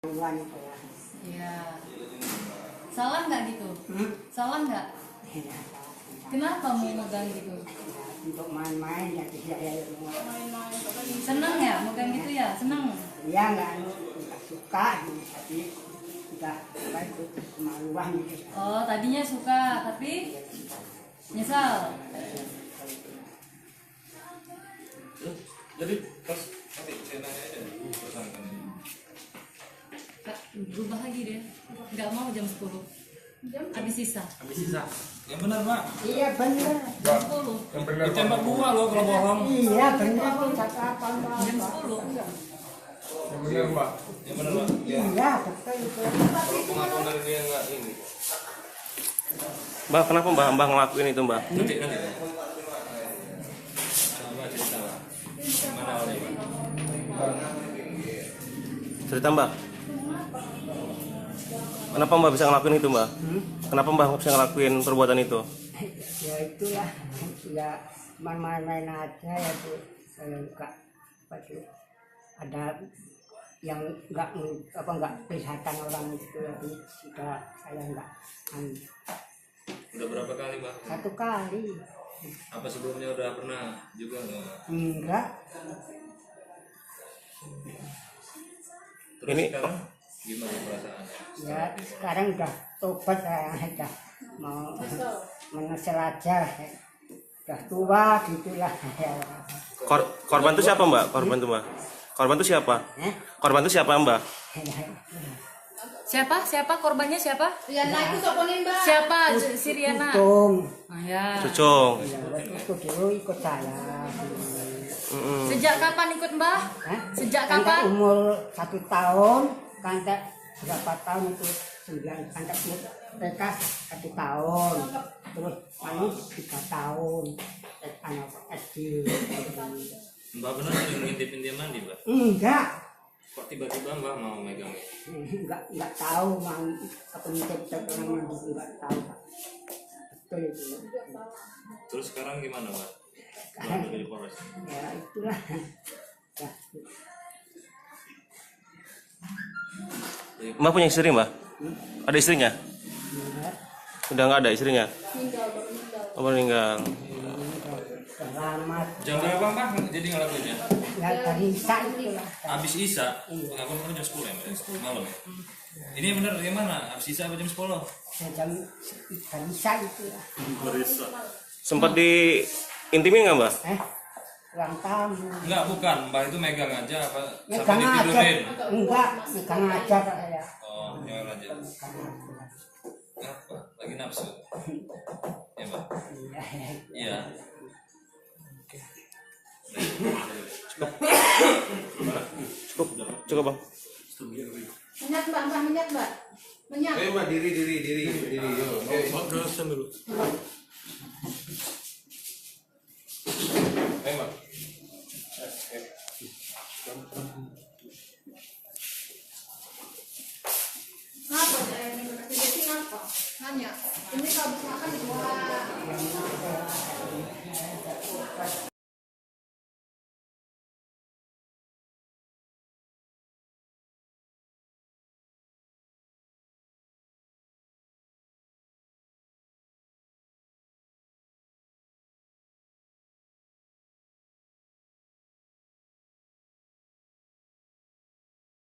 Iya. Salah nggak gitu? Salah nggak? Kenapa mau megang gitu? Untuk main-main ya tidak ya. Seneng ya megang gitu ya? Seneng? Iya nggak suka tapi tidak apa itu kemaluan gitu. Oh tadinya suka tapi nyesal. Jadi pas nanti saya nanya aja pertanyaan ini. Kak, berubah lagi deh. Nggak mau jam 10. Habis sisa. Habis sisa. Yang benar, Pak. Iya benar. Jam 10. Yang benar. Ditembak dua loh kalau bohong. Iya benar kata apa Jam 10. Yang benar, Pak. Yang benar, Pak. Iya betul itu. Kalau pengakuan dari dia enggak ini. Mbak, kenapa Mbak ngelakuin itu Mbak? Nanti. Coba cerita, Pak. Gimana awalnya, Pak? Cerita Mbak. Kenapa Mbak bisa ngelakuin itu Mbak? Kenapa Mbak bisa ngelakuin perbuatan itu? Ya itulah ya main-main aja ya tuh saya enggak apa tuh ada yang enggak kelihatan orang itu tapi sudah saya enggak Udah berapa kali, Pak? satu kali Apa sebelumnya udah pernah juga enggak? enggak Terus Ini sekarang gimana perasaannya? ya sekarang udah tobat saya udah mau menyesal aja udah tua gitulah ya. Korban itu siapa Mbak? Korban itu Mbak? Korban itu siapa? Korban itu siapa Mbak? Siapa? Siapa? Korbannya siapa? Riana itu soponin mbak. Siapa? Si Riana. Untung Oh, ya. Cucung. ya ikut dulu ikut saya Sejak kapan ikut Mbah? Hah? Sejak Kan kapan? umur 1 tahun kan berapa tahun itu 9 kan TK 1 tahun terus anu 3 tahun anak SD Mbak benar sering ngintipin dia mandi, Mbak? enggak Kok tiba-tiba Mbak mau megang? enggak tahu mau apa ngecek orang mandi enggak tahu Pak. Betul itu Terus sekarang gimana, Mbak? Pulang dari Polres. ya itulah ya, Mbak punya istri Mbak? Ada istrinya? ya, Udah nggak ada istrinya? Oh, meninggal. selamat Jam berapa, Mbak? Jadi ngelakuinnya? ya dari saat itulah Habis Isya? Pengakuan jam 10 ya, Mbak? Malam ya? Ini benar gimana? Habis Isya apa jam 10? jam dari saat itulah Sempat diintimin nggak Mbak? ulang tahun Enggak, bukan. Mbak itu megang aja apa sampai megang aja ditidurin? enggak megang aja Pak ya Oh, megang aja. Apa? Lagi nafsu? Ya, Mbak? Iya. Cukup Bang. Minyak mbak, minyak mbak. Minyak. Mbak, diri. Yo. Dulu. Mbak. Kenapa ini berarti kenapa? Nanya. Ini kalau habis makan